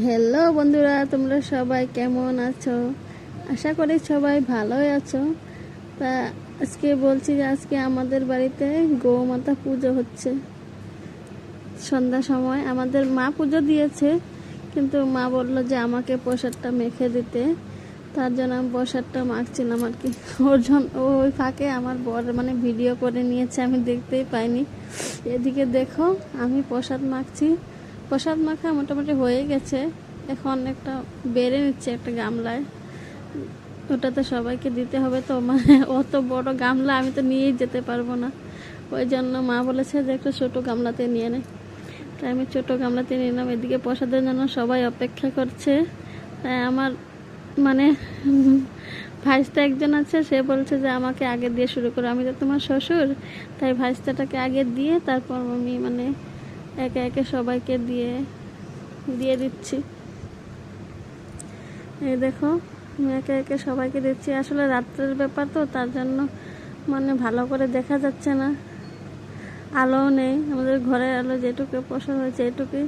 Hello বন্ধুরা, তোমরা সবাই কেমন আছো? আশা করি সবাই ভালোই আছো। তা আজকে বলছি যে আজকে আমাদের বাড়িতে গোমাতা পুজো হচ্ছে। সন্ধ্যা সময় আমাদের মা পুজো দিয়েছে, কিন্তু মা বললো যে আমাকে প্রসাদটা মেখে দিতে। তার জন্য আমি প্রসাদটা মাখছিলাম আর কি। ওর জন্য ওই ফাঁকে আমার বর মানে ভিডিও করে নিয়েছে, আমি দেখতেই পাইনি। এদিকে দেখো, আমি প্রসাদ মাখছি। প্রসাদ মাখা মোটামুটি হয়ে গেছে। এখন একটা বেড়ে নিচ্ছে একটা গামলায়। ওটাতে সবাইকে দিতে হবে, তো মানে অত বড় গামলা আমি তো নিয়েই যেতে পারবো না। ওই জন্য মা বলেছে যে একটা ছোটো গামলাতে নিয়ে নে। তাই আমি ছোটো গামলাতে নিলাম। এদিকে প্রসাদের জন্য সবাই অপেক্ষা করছে। তাই আমার মানে ভাইস্তা একজন আছে, সে বলছে যে আমাকে আগে দিয়ে শুরু করো, আমি তো তোমার শ্বশুর। তাই ভাইস্তাটাকে আগে দিয়ে তারপর আমি মানে একে একে সবাইকে দিয়ে দিয়ে দিচ্ছি। এই দেখো, আমি একে একে সবাইকে দিচ্ছি। আসলে রাত্রের ব্যাপার তো, তার জন্য মানে ভালো করে দেখা যাচ্ছে না, আলোও নেই। আমাদের ঘরের আলো যেটুকু প্রসাদ হয়েছে এটুকুই।